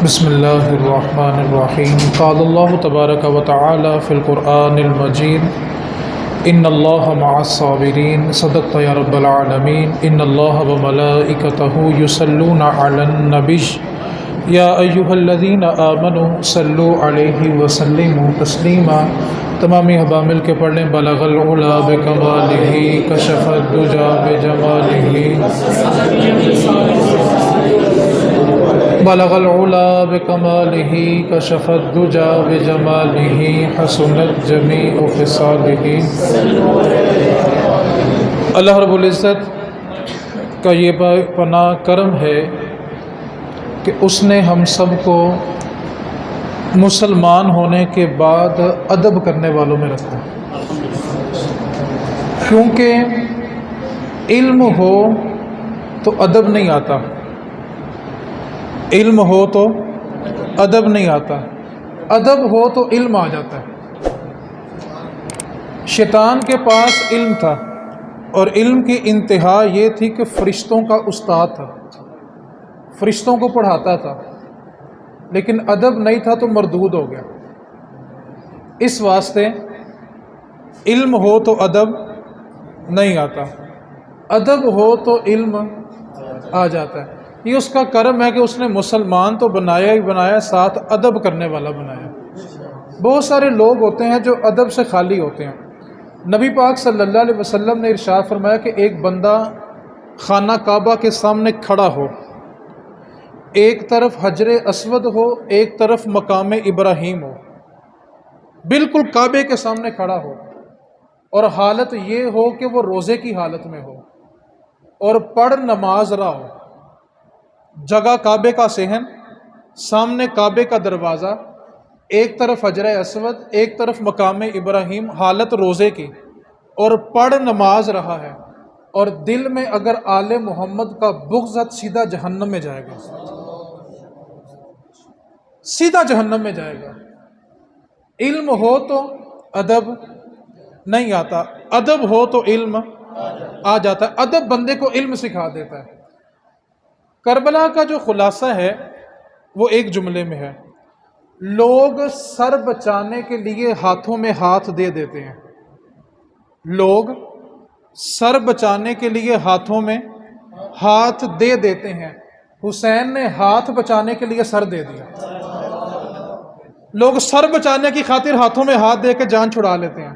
بسم اللہ الرحمن الرحیم قال اللہ تبارک و تعالی فی القرآن المجید ان اللہ مع الصابرین صدقت یا رب العالمین ان اللہ وملائکتہ یصلون علی النبی یا ایہا الذین آمنوا صلوا علیہ وسلموا تسلیما۔ تمامی حبا مل کے پڑھ لیں۔ بلغ العلا بکمالہ کشف الدجا بجمالہ، بلغ العلا بکمالہ کشف الدجا بجمالہ حسنت جمیع خصالہ۔ اللہ رب العزت کا یہ پناہ کرم ہے کہ اس نے ہم سب کو مسلمان ہونے کے بعد ادب کرنے والوں میں رکھا، کیونکہ علم ہو تو ادب نہیں آتا، علم ہو تو ادب نہیں آتا، ادب ہو تو علم آ جاتا ہے۔ شیطان کے پاس علم تھا اور علم کی انتہا یہ تھی کہ فرشتوں کا استاد تھا، فرشتوں کو پڑھاتا تھا، لیکن ادب نہیں تھا تو مردود ہو گیا۔ اس واسطے علم ہو تو ادب نہیں آتا، ادب ہو تو علم آ جاتا ہے۔ یہ اس کا کرم ہے کہ اس نے مسلمان تو بنایا ہی بنایا، ساتھ ادب کرنے والا بنایا۔ بہت سارے لوگ ہوتے ہیں جو ادب سے خالی ہوتے ہیں۔ نبی پاک صلی اللہ علیہ وسلم نے ارشاد فرمایا کہ ایک بندہ خانہ کعبہ کے سامنے کھڑا ہو، ایک طرف حجر اسود ہو، ایک طرف مقام ابراہیم ہو، بالکل کعبے کے سامنے کھڑا ہو، اور حالت یہ ہو کہ وہ روزے کی حالت میں ہو اور پڑھ نماز رہا ہو، جگہ کعبے کا صحن، سامنے کعبے کا دروازہ، ایک طرف حجر اسود، ایک طرف مقام ابراہیم، حالت روزے کی، اور پڑھ نماز رہا ہے، اور دل میں اگر آل محمد کا بغض ہے، سیدھا جہنم میں جائے گا، سیدھا جہنم میں جائے گا۔ علم ہو تو ادب نہیں آتا، ادب ہو تو علم آ جاتا ہے۔ ادب بندے کو علم سکھا دیتا ہے۔ کربلا کا جو خلاصہ ہے وہ ایک جملے میں ہے، لوگ سر بچانے کے لیے ہاتھوں میں ہاتھ دے دیتے ہیں، لوگ سر بچانے کے لیے ہاتھوں میں ہاتھ دے دیتے ہیں۔ حسین نے ہاتھ بچانے کے لیے سر دے دیا۔ لوگ سر بچانے کی خاطر ہاتھوں میں ہاتھ دے کے جان چھڑا لیتے ہیں،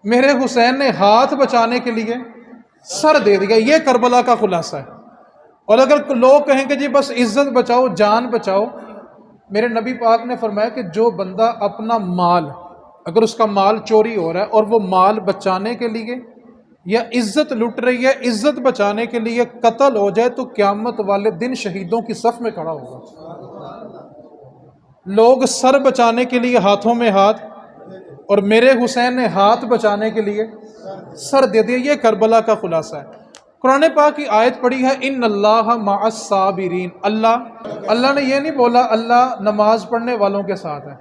میرے حسین نے ہاتھ بچانے کے لیے سر دے دیا۔ یہ کربلا کا خلاصہ ہے۔ اور اگر لوگ کہیں کہ جی بس عزت بچاؤ، جان بچاؤ، میرے نبی پاک نے فرمایا کہ جو بندہ اپنا مال، اگر اس کا مال چوری ہو رہا ہے اور وہ مال بچانے کے لیے یا عزت لٹ رہی ہے، عزت بچانے کے لیے قتل ہو جائے تو قیامت والے دن شہیدوں کی صف میں کھڑا ہوگا۔ لوگ سر بچانے کے لیے ہاتھوں میں ہاتھ، اور میرے حسین نے ہاتھ بچانے کے لیے سر دے دیا۔ یہ کربلا کا خلاصہ ہے۔ قرآن پاک کی آیت پڑھی ہے ان اللہ مع الصابرین۔ اللہ نے یہ نہیں بولا اللہ نماز پڑھنے والوں کے ساتھ ہے،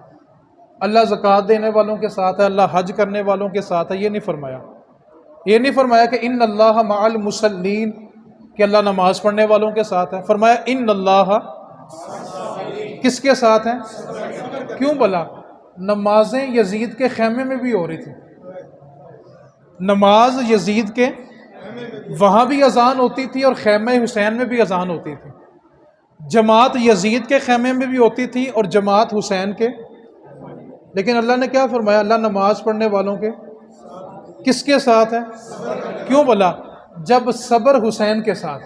اللہ زکوٰۃ دینے والوں کے ساتھ ہے، اللہ حج کرنے والوں کے ساتھ ہے، یہ نہیں فرمایا۔ یہ نہیں فرمایا کہ ان اللہ مع المصلین، کہ اللہ نماز پڑھنے والوں کے ساتھ ہے۔ فرمایا ان اللہ کس کے ساتھ ہیں؟ کیوں بلا؟ نمازیں یزید کے خیمے میں بھی ہو رہی تھی، نماز یزید کے وہاں بھی اذان ہوتی تھی اور خیمہ حسین میں بھی اذان ہوتی تھی، جماعت یزید کے خیمے میں بھی ہوتی تھی اور جماعت حسین کے۔ لیکن اللہ نے کیا فرمایا؟ اللہ نماز پڑھنے والوں کے کس کے ساتھ ہے؟ کیوں بلا؟ جب صبر حسین کے ساتھ،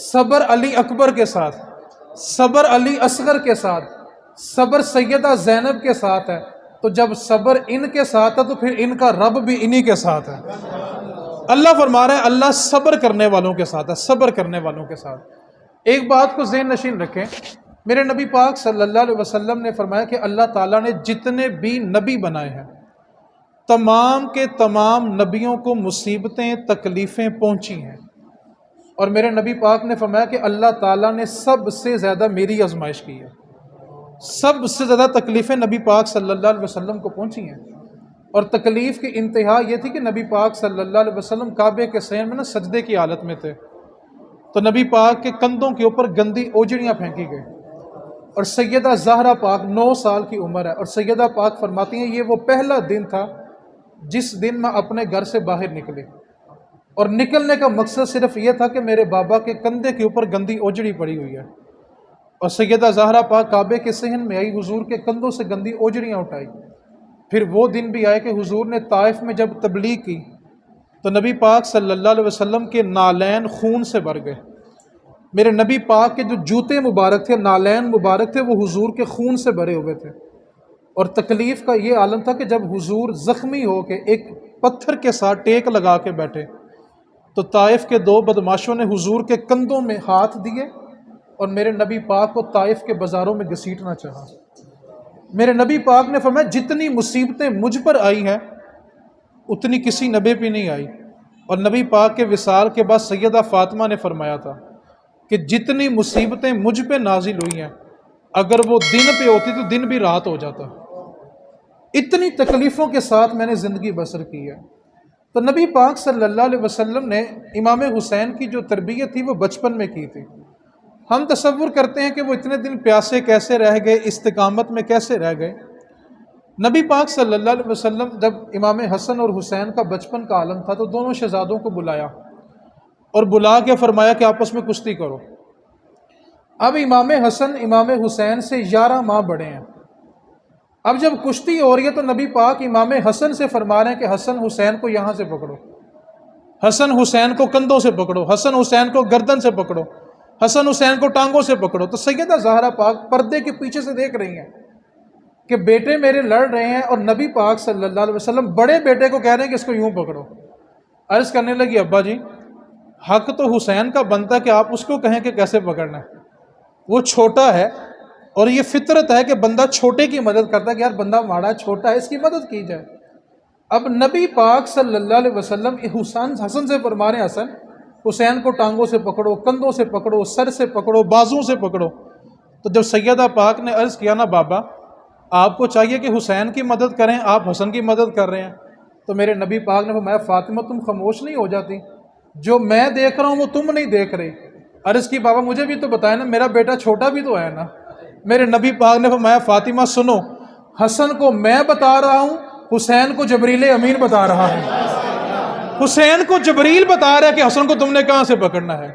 صبر علی اکبر کے ساتھ، صبر علی اصغر کے ساتھ، صبر سیدہ زینب کے ساتھ ہے، تو جب صبر ان کے ساتھ ہے تو پھر ان کا رب بھی انہی کے ساتھ ہے۔ اللہ فرما رہا ہے اللہ صبر کرنے والوں کے ساتھ ہے، صبر کرنے والوں کے ساتھ۔ ایک بات کو ذہن نشین رکھیں، میرے نبی پاک صلی اللہ علیہ وسلم نے فرمایا کہ اللہ تعالیٰ نے جتنے بھی نبی بنائے ہیں، تمام کے تمام نبیوں کو مصیبتیں، تکلیفیں پہنچی ہیں، اور میرے نبی پاک نے فرمایا کہ اللہ تعالیٰ نے سب سے زیادہ میری آزمائش کی ہے، سب سے زیادہ تکلیفیں نبی پاک صلی اللہ علیہ وسلم کو پہنچی ہیں۔ اور تکلیف کی انتہا یہ تھی کہ نبی پاک صلی اللہ علیہ وسلم کعبے کے صحن میں سجدے کی حالت میں تھے، تو نبی پاک کے کندھوں کے اوپر گندی اوجڑیاں پھینکی گئی، اور سیدہ زہرا پاک 9 سال کی عمر ہے، اور سیدہ پاک فرماتی ہیں یہ وہ پہلا دن تھا جس دن میں اپنے گھر سے باہر نکلی، اور نکلنے کا مقصد صرف یہ تھا کہ میرے بابا کے کندھے کے اوپر گندی اوجڑی پڑی ہوئی ہے، اور سیدہ زہرا پاک کعبے کے صحن میں آئی، حضور کے کندھوں سے گندی اوجڑیاں اٹھائی۔ پھر وہ دن بھی آئے کہ حضور نے طائف میں جب تبلیغ کی تو نبی پاک صلی اللہ علیہ وسلم کے نالین خون سے بھر گئے۔ میرے نبی پاک کے جو جوتے مبارک تھے، نالین مبارک تھے، وہ حضور کے خون سے بھرے ہوئے تھے، اور تکلیف کا یہ عالم تھا کہ جب حضور زخمی ہو کے ایک پتھر کے ساتھ ٹیک لگا کے بیٹھے تو طائف کے 2 بدماشوں نے حضور کے کندھوں میں ہاتھ دیے اور میرے نبی پاک کو طائف کے بازاروں میں گھسیٹنا چاہا۔ میرے نبی پاک نے فرمایا جتنی مصیبتیں مجھ پر آئی ہیں اتنی کسی نبی پہ نہیں آئی، اور نبی پاک کے وصال کے بعد سیدہ فاطمہ نے فرمایا تھا کہ جتنی مصیبتیں مجھ پہ نازل ہوئی ہیں اگر وہ دن پہ ہوتی تو دن بھی رات ہو جاتا، اتنی تکلیفوں کے ساتھ میں نے زندگی بسر کی ہے۔ تو نبی پاک صلی اللہ علیہ وسلم نے امام حسین کی جو تربیت تھی وہ بچپن میں کی تھی۔ ہم تصور کرتے ہیں کہ وہ اتنے دن پیاسے کیسے رہ گئے، استقامت میں کیسے رہ گئے۔ نبی پاک صلی اللہ علیہ وسلم جب امام حسن اور حسین کا بچپن کا عالم تھا تو دونوں شہزادوں کو بلایا اور بلا کے فرمایا کہ آپس میں کشتی کرو۔ اب امام حسن امام حسین سے 11 ماہ بڑے ہیں۔ اب جب کشتی ہو رہی ہے تو نبی پاک امام حسن سے فرما رہے ہیں کہ حسن حسین کو یہاں سے پکڑو، حسن حسین کو کندھوں سے پکڑو، حسن حسین کو گردن سے پکڑو، حسن حسین کو ٹانگوں سے پکڑو۔ تو سیدہ زہرا پاک پردے کے پیچھے سے دیکھ رہی ہیں کہ بیٹے میرے لڑ رہے ہیں، اور نبی پاک صلی اللہ علیہ وسلم بڑے بیٹے کو کہہ رہے ہیں کہ اس کو یوں پکڑو۔ عرض کرنے لگی ابا جی حق تو حسین کا بنتا ہے کہ آپ اس کو کہیں کہ کیسے پکڑنا ہے، وہ چھوٹا ہے، اور یہ فطرت ہے کہ بندہ چھوٹے کی مدد کرتا ہے کہ یار بندہ ماڑا چھوٹا ہے اس کی مدد کی جائے۔ اب نبی پاک صلی اللہ علیہ وسلم حسن سے فرما رہے ہیں حسن حسین کو ٹانگوں سے پکڑو، کندھوں سے پکڑو، سر سے پکڑو، بازوں سے پکڑو۔ تو جب سیدہ پاک نے عرض کیا نا بابا آپ کو چاہیے کہ حسین کی مدد کریں، آپ حسن کی مدد کر رہے ہیں، تو میرے نبی پاک نے فرمایا فاطمہ تم خاموش نہیں ہو جاتی؟ جو میں دیکھ رہا ہوں وہ تم نہیں دیکھ رہی۔ عرض کی بابا مجھے بھی تو بتایا نا، میرا بیٹا چھوٹا بھی تو ہے نا۔ میرے نبی پاک نے فرمایا فاطمہ سنو، حسن کو میں بتا رہا ہوں، حسین کو جبریل امین بتا رہا ہے، حسین کو جبریل بتا رہا ہے کہ حسن کو تم نے کہاں سے پکڑنا ہے۔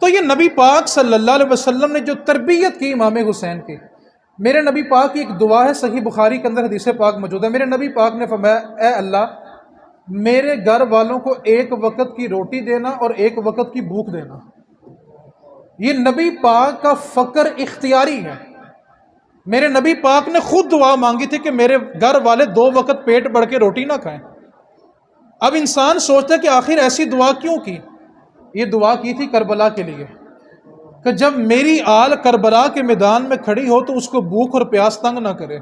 تو یہ نبی پاک صلی اللہ علیہ وسلم نے جو تربیت کی امام حسین کی، میرے نبی پاک کی ایک دعا ہے صحیح بخاری کے اندر حدیث پاک موجود ہے، میرے نبی پاک نے فرمایا اے اللہ میرے گھر والوں کو ایک وقت کی روٹی دینا اور ایک وقت کی بھوک دینا۔ یہ نبی پاک کا فقر اختیاری ہے۔ میرے نبی پاک نے خود دعا مانگی تھی کہ میرے گھر والے 2 وقت پیٹ بھر کے روٹی نہ کھائیں۔ اب انسان سوچتا ہے کہ آخر ایسی دعا کیوں کی؟ یہ دعا کی تھی کربلا کے لیے کہ جب میری آل کربلا کے میدان میں کھڑی ہو تو اس کو بھوک اور پیاس تنگ نہ کرے۔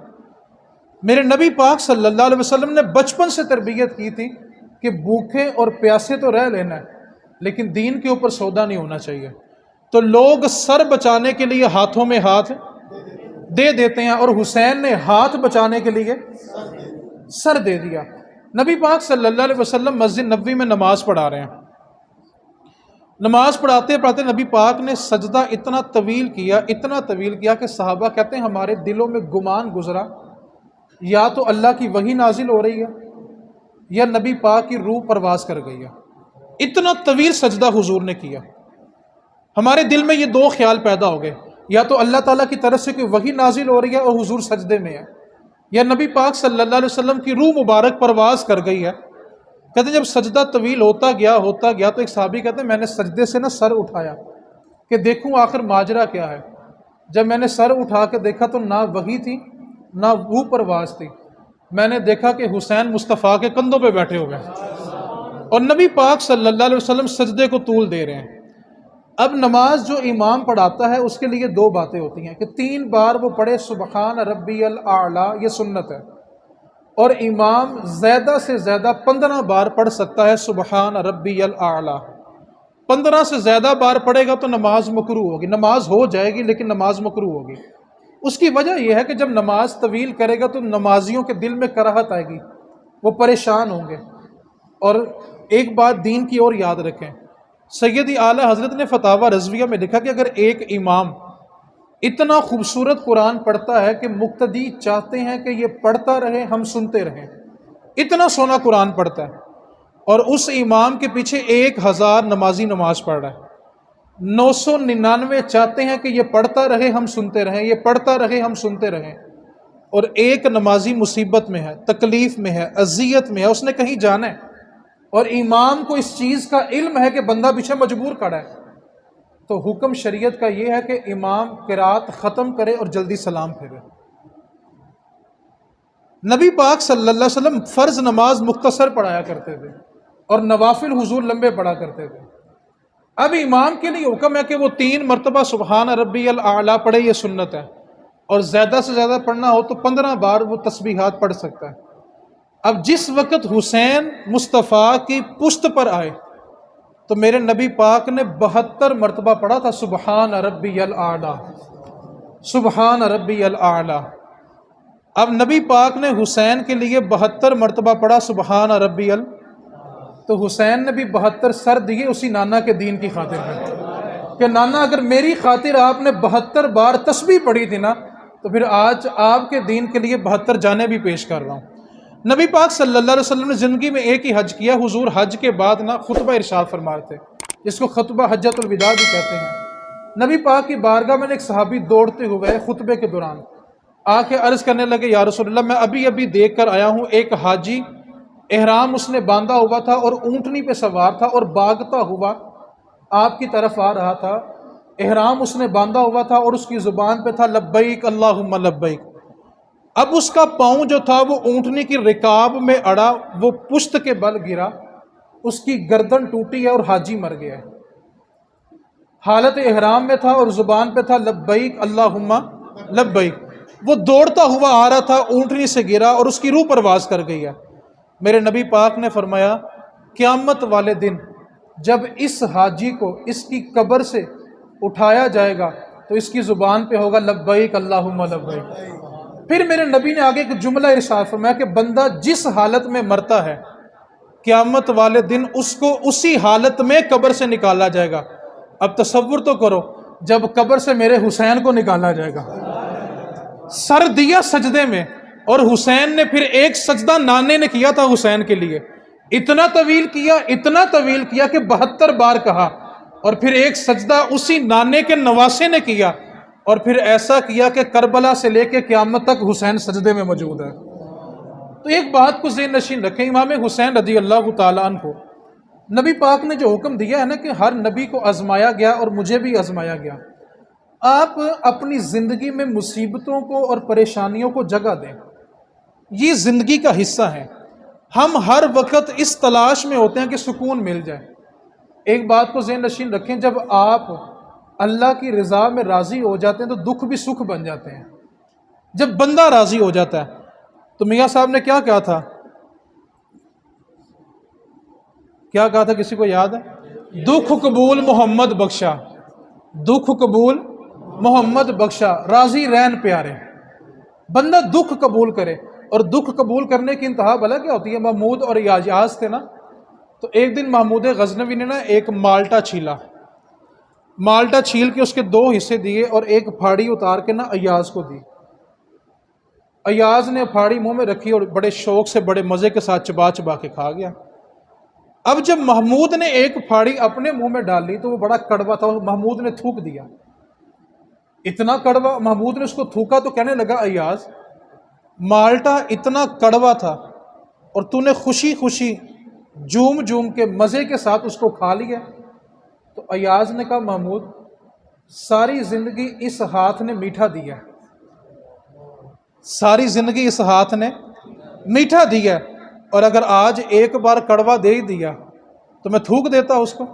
میرے نبی پاک صلی اللہ علیہ وسلم نے بچپن سے تربیت کی تھی کہ بھوکے اور پیاسے تو رہ لینا ہے لیکن دین کے اوپر سودا نہیں ہونا چاہیے۔ تو لوگ سر بچانے کے لیے ہاتھوں میں ہاتھ دے دیتے ہیں، اور حسین نے ہاتھ بچانے کے لیے سر دے دیا۔ نبی پاک صلی اللہ علیہ وسلم مسجد نبوی میں نماز پڑھا رہے ہیں، نماز پڑھاتے پڑھاتے نبی پاک نے سجدہ اتنا طویل کیا کہ صحابہ کہتے ہیں ہمارے دلوں میں گمان گزرا یا تو اللہ کی وحی نازل ہو رہی ہے یا نبی پاک کی روح پرواز کر گئی ہے۔ اتنا طویل سجدہ حضور نے کیا، ہمارے دل میں یہ 2 خیال پیدا ہو گئے، یا تو اللہ تعالیٰ کی طرف سے کوئی وحی نازل ہو رہی ہے اور حضور سجدے میں ہے، یا نبی پاک صلی اللہ علیہ وسلم کی روح مبارک پرواز کر گئی ہے۔ کہتے ہیں جب سجدہ طویل ہوتا گیا تو ایک صحابی کہتے ہیں میں نے سجدے سے نا سر اٹھایا کہ دیکھوں آخر ماجرا کیا ہے۔ جب میں نے سر اٹھا کے دیکھا تو نہ وحی تھی نہ روح پرواز تھی، میں نے دیکھا کہ حسین مصطفیٰ کے کندھوں پہ بیٹھے ہوئے ہیں اور نبی پاک صلی اللہ علیہ وسلم سجدے کو طول دے رہے ہیں۔ اب نماز جو امام پڑھاتا ہے اس کے لیے 2 باتیں ہوتی ہیں کہ 3 بار وہ پڑھے سبحان ربی الاعلیٰ، یہ سنت ہے، اور امام زیادہ سے زیادہ 15 بار پڑھ سکتا ہے سبحان ربی الاعلیٰ۔ 15 سے زیادہ بار پڑھے گا تو نماز مکروہ ہوگی، نماز ہو جائے گی لیکن نماز مکروہ ہوگی۔ اس کی وجہ یہ ہے کہ جب نماز طویل کرے گا تو نمازیوں کے دل میں کراہت آئے گی، وہ پریشان ہوں گے۔ اور ایک بات دین کی اور یاد رکھیں، سیدی اعلیٰ حضرت نے فتاوی رضویہ میں لکھا کہ اگر ایک امام اتنا خوبصورت قرآن پڑھتا ہے کہ مقتدی چاہتے ہیں کہ یہ پڑھتا رہے، ہم سنتے رہیں، اتنا سونا قرآن پڑھتا ہے۔ اور اس امام کے پیچھے 1000 نمازی نماز پڑھ رہا ہے، 999 چاہتے ہیں کہ یہ پڑھتا رہے ہم سنتے رہیں، یہ پڑھتا رہے ہم سنتے رہیں، اور ایک نمازی مصیبت میں ہے، تکلیف میں ہے، اذیت میں ہے، اس نے کہیں جانا ہے، اور امام کو اس چیز کا علم ہے کہ بندہ پیچھے مجبور کھڑا ہے، تو حکم شریعت کا یہ ہے کہ امام قرات ختم کرے اور جلدی سلام پھیرے۔ نبی پاک صلی اللہ علیہ وسلم فرض نماز مختصر پڑھایا کرتے تھے اور نوافل حضور لمبے پڑھا کرتے تھے۔ اب امام کے لیے حکم ہے کہ وہ 3 مرتبہ سبحان ربی الاعلیٰ پڑھے، یہ سنت ہے، اور زیادہ سے زیادہ پڑھنا ہو تو 15 بار وہ تسبیحات پڑھ سکتا ہے۔ اب جس وقت حسین مصطفیٰ کی پشت پر آئے تو میرے نبی پاک نے 72 مرتبہ پڑھا تھا سبحان ربی الاعلیٰ، سبحان ربی الاعلیٰ۔ اب نبی پاک نے حسین کے لیے 72 مرتبہ پڑھا سبحان ربی تو حسین نے بھی 72 سر دیے اسی نانا کے دین کی خاطر میں کہ نانا اگر میری خاطر آپ نے 72 بار تسبیح پڑھی تھی نا تو پھر آج آپ کے دین کے لیے 72 جانیں بھی پیش کر رہا ہوں۔ نبی پاک صلی اللہ علیہ وسلم نے زندگی میں ایک ہی حج کیا۔ حضور حج کے بعد نا خطبہ ارشاد فرماتے تھے، جس کو خطبہ حجۃ الوداع بھی کہتے ہیں۔ نبی پاک کی بارگاہ میں ایک صحابی دوڑتے ہوئے خطبے کے دوران آ کے عرض کرنے لگے، یا رسول اللہ، میں ابھی دیکھ کر آیا ہوں، ایک حاجی احرام اس نے باندھا ہوا تھا اور اونٹنی پہ سوار تھا اور بھاگتا ہوا آپ کی طرف آ رہا تھا، احرام اس نے باندھا ہوا تھا اور اس کی زبان پہ تھا لبیک اللہم لبیک۔ اب اس کا پاؤں جو تھا وہ اونٹنی کی رکاب میں اڑا، وہ پشت کے بل گرا، اس کی گردن ٹوٹی ہے اور حاجی مر گیا ہے۔ حالت احرام میں تھا اور زبان پہ تھا لبیک اللہم لبیک۔ وہ دوڑتا ہوا آ رہا تھا، اونٹنی سے گرا اور اس کی روح پرواز کر گئی ہے۔ میرے نبی پاک نے فرمایا، قیامت والے دن جب اس حاجی کو اس کی قبر سے اٹھایا جائے گا تو اس کی زبان پہ ہوگا لبیک اللہم لبیک۔ پھر میرے نبی نے آگے ایک جملہ ارشاد فرمایا کہ بندہ جس حالت میں مرتا ہے قیامت والے دن اس کو اسی حالت میں قبر سے نکالا جائے گا۔ اب تصور تو کرو جب قبر سے میرے حسین کو نکالا جائے گا، سر دیا سجدے میں، اور حسین نے پھر ایک سجدہ نانے نے کیا تھا حسین کے لیے، اتنا طویل کیا کہ 72 بار کہا، اور پھر ایک سجدہ اسی نانے کے نواسے نے کیا، اور پھر ایسا کیا کہ کربلا سے لے کے قیامت تک حسین سجدے میں موجود ہے۔ تو ایک بات کو ذہن نشین رکھیں، امام حسین رضی اللہ تعالیٰ عنہ کو نبی پاک نے جو حکم دیا ہے نا کہ ہر نبی کو آزمایا گیا اور مجھے بھی آزمایا گیا، آپ اپنی زندگی میں مصیبتوں کو اور پریشانیوں کو جگہ دیں، یہ زندگی کا حصہ ہے۔ ہم ہر وقت اس تلاش میں ہوتے ہیں کہ سکون مل جائے۔ ایک بات کو ذہن نشین رکھیں، جب آپ اللہ کی رضا میں راضی ہو جاتے ہیں تو دکھ بھی سکھ بن جاتے ہیں۔ جب بندہ راضی ہو جاتا ہے تو میاں صاحب نے کیا کہا تھا، کسی کو یاد ہے؟ دکھ قبول محمد بخشا، دکھ قبول محمد بخشا، راضی رین پیارے۔ بندہ دکھ قبول کرے، اور دکھ قبول کرنے کی انتہا بھلا کیا ہوتی ہے؟ محمود اور ایاز تھے نا، تو ایک دن محمود غزنوی نے نا ایک مالٹا چھیلا، مالٹا چھیل کے اس کے 2 حصے دیے اور ایک پھاڑی اتار کے نا ایاز کو دی۔ ایاز نے پھاڑی منہ میں رکھی اور بڑے شوق سے بڑے مزے کے ساتھ چبا چبا کے کھا گیا۔ اب جب محمود نے ایک پھاڑی اپنے منہ میں ڈال لی تو وہ بڑا کڑوا تھا، محمود نے تھوک دیا، اتنا کڑوا، محمود نے اس کو تھوکا تو کہنے لگا، ایاز مالٹا اتنا کڑوا تھا اور تو نے خوشی خوشی جوم جوم کے مزے کے ساتھ اس کو کھا لیا۔ تو ایاز نے کہا، محمود ساری زندگی اس ہاتھ نے میٹھا دیا، ساری زندگی اس ہاتھ نے میٹھا دیا، اور اگر آج ایک بار کڑوا دے ہی دیا تو میں تھوک دیتا اس کو۔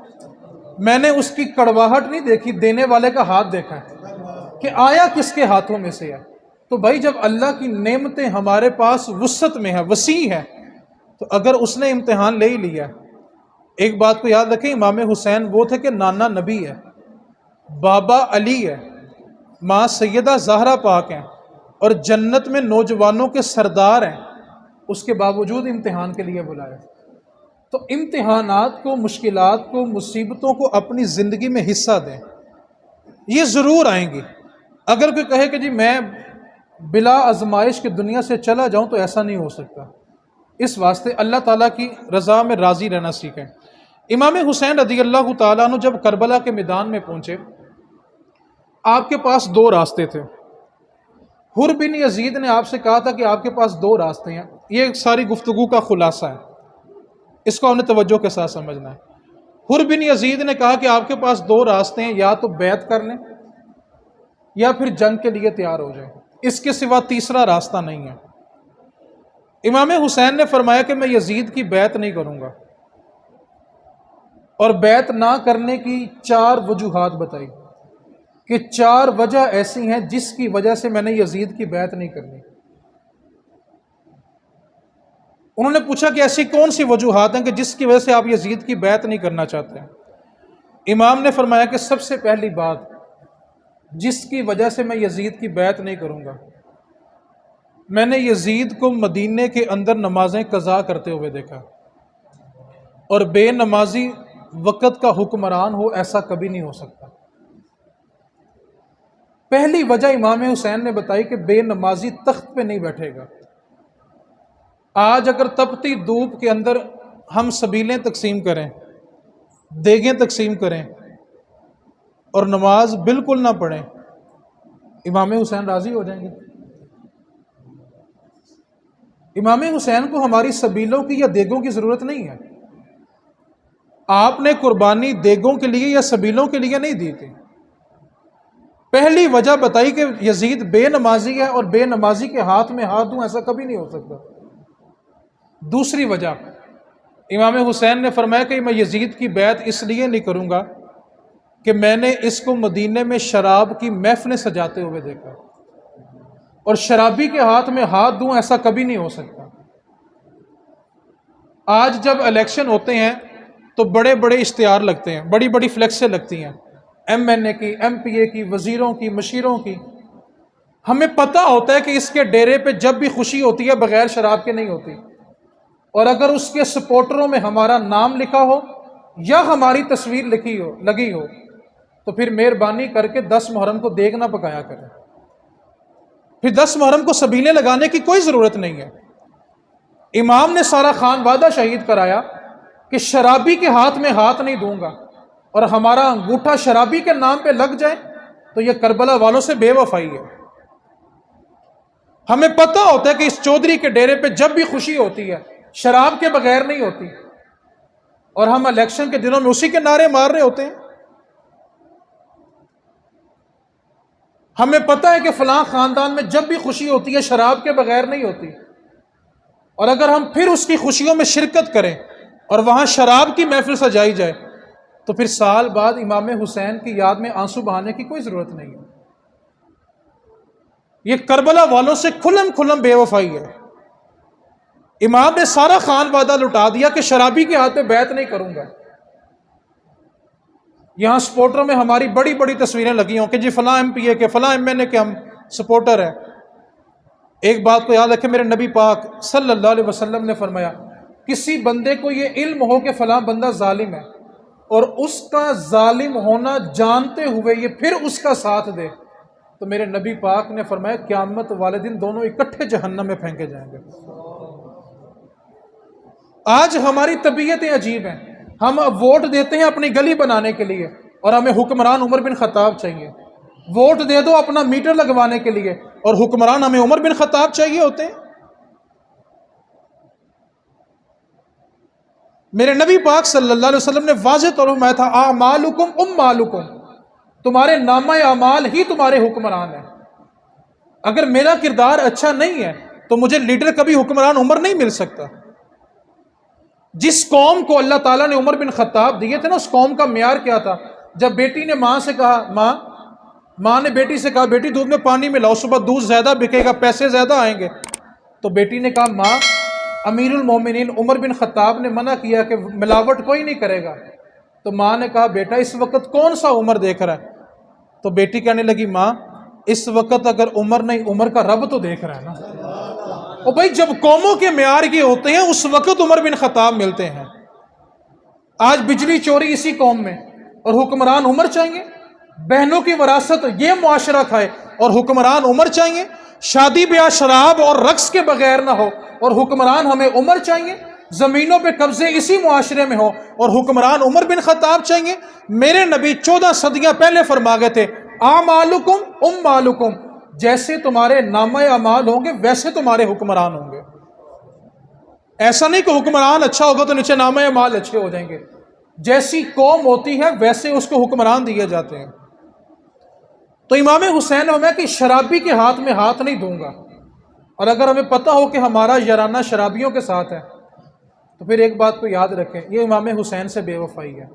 میں نے اس کی کڑواہٹ نہیں دیکھی، دینے والے کا ہاتھ دیکھا ہے کہ آیا کس کے ہاتھوں میں سے ہے۔ تو بھائی جب اللہ کی نعمتیں ہمارے پاس وسعت میں ہے، وسیع ہے، تو اگر اس نے امتحان لے ہی لیا۔ ایک بات کو یاد رکھیں، امام حسین وہ تھے کہ نانا نبی ہے، بابا علی ہے، ماں سیدہ زہرا پاک ہیں، اور جنت میں نوجوانوں کے سردار ہیں، اس کے باوجود امتحان کے لیے بلایا۔ تو امتحانات کو، مشکلات کو، مصیبتوں کو اپنی زندگی میں حصہ دیں، یہ ضرور آئیں گی۔ اگر کوئی کہے کہ جی میں بلا آزمائش کی دنیا سے چلا جاؤں تو ایسا نہیں ہو سکتا. اس واسطے اللہ تعالیٰ کی رضا میں راضی رہنا سیکھیں. امام حسین رضی اللہ تعالیٰ عنہ جب کربلا کے میدان میں پہنچے، آپ کے پاس دو راستے تھے. حر بن یزید نے آپ سے کہا تھا کہ آپ کے پاس دو راستے ہیں. یہ ساری گفتگو کا خلاصہ ہے، اس کو ہم نے توجہ کے ساتھ سمجھنا ہے. حر بن یزید نے کہا کہ آپ کے پاس دو راستے ہیں، یا تو بیعت کر لیں یا پھر جنگ کے لیے تیار ہو جائیں، اس کے سوا تیسرا راستہ نہیں ہے. امام حسین نے فرمایا کہ میں یزید کی بیعت نہیں کروں گا، اور بیعت نہ کرنے کی 4 وجوہات بتائی کہ 4 وجہ ایسی ہیں جس کی وجہ سے میں نے یزید کی بیعت نہیں کرنی. انہوں نے پوچھا کہ ایسی کون سی وجوہات ہیں کہ جس کی وجہ سے آپ یزید کی بیعت نہیں کرنا چاہتے ہیں؟ امام نے فرمایا کہ سب سے پہلی بات جس کی وجہ سے میں یزید کی بیعت نہیں کروں گا، میں نے یزید کو مدینے کے اندر نمازیں قضا کرتے ہوئے دیکھا، اور بے نمازی وقت کا حکمران ہو ایسا کبھی نہیں ہو سکتا. پہلی وجہ امام حسین نے بتائی کہ بے نمازی تخت پہ نہیں بیٹھے گا. آج اگر تپتی دھوپ کے اندر ہم سبیلیں تقسیم کریں، دیگیں تقسیم کریں اور نماز بالکل نہ پڑھیں، امام حسین راضی ہو جائیں گے؟ امام حسین کو ہماری سبیلوں کی یا دیگوں کی ضرورت نہیں ہے. آپ نے قربانی دیگوں کے لیے یا سبیلوں کے لیے نہیں دی تھی. پہلی وجہ بتائی کہ یزید بے نمازی ہے، اور بے نمازی کے ہاتھ میں ہاتھ دوں ایسا کبھی نہیں ہو سکتا. دوسری وجہ امام حسین نے فرمایا کہ میں یزید کی بیعت اس لیے نہیں کروں گا کہ میں نے اس کو مدینے میں شراب کی محفلیں سجاتے ہوئے دیکھا، اور شرابی کے ہاتھ میں ہاتھ دوں ایسا کبھی نہیں ہو سکتا. آج جب الیکشن ہوتے ہیں تو بڑے بڑے اشتہار لگتے ہیں، بڑی بڑی فلیکسیں لگتی ہیں، ایم این اے کی، ایم پی اے کی، وزیروں کی، مشیروں کی. ہمیں پتہ ہوتا ہے کہ اس کے ڈیرے پہ جب بھی خوشی ہوتی ہے بغیر شراب کے نہیں ہوتی، اور اگر اس کے سپورٹروں میں ہمارا نام لکھا ہو یا ہماری تصویر لگی ہو تو پھر مہربانی کر کے 10 محرم کو دیگ نہ پکایا کریں. پھر 10 محرم کو سبیلیں لگانے کی کوئی ضرورت نہیں ہے. امام نے سارا خان وعدہ شہید کرایا کہ شرابی کے ہاتھ میں ہاتھ نہیں دوں گا، اور ہمارا انگوٹھا شرابی کے نام پہ لگ جائے تو یہ کربلا والوں سے بے وفائی ہے. ہمیں پتہ ہوتا ہے کہ اس چودھری کے ڈیرے پہ جب بھی خوشی ہوتی ہے شراب کے بغیر نہیں ہوتی، اور ہم الیکشن کے دنوں میں اسی کے نعرے مار رہے ہوتے ہیں. ہمیں پتہ ہے کہ فلاں خاندان میں جب بھی خوشی ہوتی ہے شراب کے بغیر نہیں ہوتی، اور اگر ہم پھر اس کی خوشیوں میں شرکت کریں اور وہاں شراب کی محفل سجائی جائے تو پھر سال بعد امام حسین کی یاد میں آنسو بہانے کی کوئی ضرورت نہیں ہے. یہ کربلا والوں سے کھلم کھلم بے وفائی ہے. امام نے سارا خان وعدہ لٹا دیا کہ شرابی کے ہاتھ پہ بیعت نہیں کروں گا. یہاں سپورٹروں میں ہماری بڑی بڑی تصویریں لگی ہوں کہ جی فلاں ایم پی اے کے، فلاں ایم این اے کے ہم سپورٹر ہیں. ایک بات کو یاد رکھیں، میرے نبی پاک صلی اللہ علیہ وسلم نے فرمایا کسی بندے کو یہ علم ہو کہ فلاں بندہ ظالم ہے، اور اس کا ظالم ہونا جانتے ہوئے یہ پھر اس کا ساتھ دے، تو میرے نبی پاک نے فرمایا قیامت والے دن دونوں اکٹھے جہنم میں پھینکے جائیں گے. آج ہماری طبیعتیں عجیب ہیں. ہم ووٹ دیتے ہیں اپنی گلی بنانے کے لیے، اور ہمیں حکمران عمر بن خطاب چاہیے. ووٹ دے دو اپنا میٹر لگوانے کے لیے، اور حکمران ہمیں عمر بن خطاب چاہیے ہوتے ہیں. میرے نبی پاک صلی اللہ علیہ وسلم نے واضح طور پر فرمایا تھا اعمالکم اموالکم، تمہارے نامہ اعمال ہی تمہارے حکمران ہیں. اگر میرا کردار اچھا نہیں ہے تو مجھے لیڈر کبھی حکمران عمر نہیں مل سکتا. جس قوم کو اللہ تعالیٰ نے عمر بن خطاب دیے تھے نا، اس قوم کا معیار کیا تھا؟ جب بیٹی نے ماں سے کہا، ماں نے بیٹی سے کہا بیٹی دودھ میں پانی ملاؤ، صبح دودھ زیادہ بکے گا، پیسے زیادہ آئیں گے. تو بیٹی نے کہا ماں، امیر المومنین عمر بن خطاب نے منع کیا کہ ملاوٹ کوئی نہیں کرے گا. تو ماں نے کہا بیٹا اس وقت کون سا عمر دیکھ رہا ہے؟ تو بیٹی کہنے لگی ماں اس وقت اگر عمر نہیں، عمر کا رب تو دیکھ رہا ہے نا. اور بھائی جب قوموں کے معیار کے ہوتے ہیں اس وقت عمر بن خطاب ملتے ہیں. آج بجلی چوری اسی قوم میں، اور حکمران عمر چاہیے. بہنوں کی وراثت یہ معاشرہ کھائے اور حکمران عمر چاہیے؟ شادی بیاہ شراب اور رقص کے بغیر نہ ہو اور حکمران ہمیں عمر چاہیے؟ زمینوں پہ قبضے اسی معاشرے میں ہو اور حکمران عمر بن خطاب چاہیے؟ میرے نبی 14 صدیاں پہلے فرما گئے تھے اعمالکم مالکم، جیسے تمہارے نامہ اعمال ہوں گے ویسے تمہارے حکمران ہوں گے۔ ایسا نہیں کہ حکمران اچھا ہوگا تو نیچے نامہ اعمال اچھے ہو جائیں گے، جیسی قوم ہوتی ہے ویسے اس کو حکمران دیے جاتے ہیں۔ تو امام حسین نے کہ شرابی کے ہاتھ میں ہاتھ نہیں دوں گا، اور اگر ہمیں پتہ ہو کہ ہمارا یارانہ شرابیوں کے ساتھ ہے تو پھر ایک بات کو یاد رکھیں، یہ امام حسین سے بے وفائی ہے۔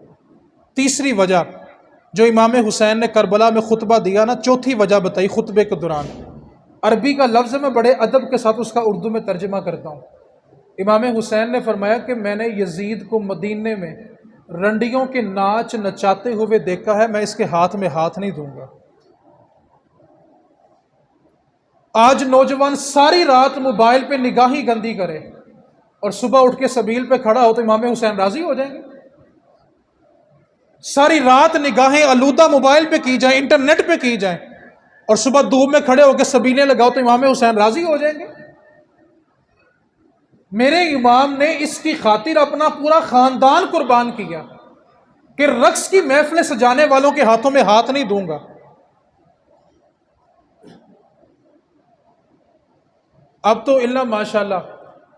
تیسری وجہ جو امام حسین نے کربلا میں خطبہ دیا نا، چوتھی وجہ بتائی خطبے کے دوران، عربی کا لفظ میں بڑے ادب کے ساتھ اس کا اردو میں ترجمہ کرتا ہوں۔ امام حسین نے فرمایا کہ میں نے یزید کو مدینے میں رنڈیوں کے ناچ نچاتے ہوئے دیکھا ہے، میں اس کے ہاتھ میں ہاتھ نہیں دوں گا۔ آج نوجوان ساری رات موبائل پہ نگاہی گندی کرے اور صبح اٹھ کے سبیل پہ کھڑا ہو تو امام حسین راضی ہو جائیں گے؟ ساری رات نگاہیں آلودہ موبائل پہ کی جائیں، انٹرنیٹ پہ کی جائیں، اور صبح دھوپ میں کھڑے ہو کے سبیلیں لگاؤ تو امام حسین راضی ہو جائیں گے؟ میرے امام نے اس کی خاطر اپنا پورا خاندان قربان کیا کہ رقص کی محفلیں سجانے والوں کے ہاتھوں میں ہاتھ نہیں دوں گا۔ اب تو اللہ ماشاءاللہ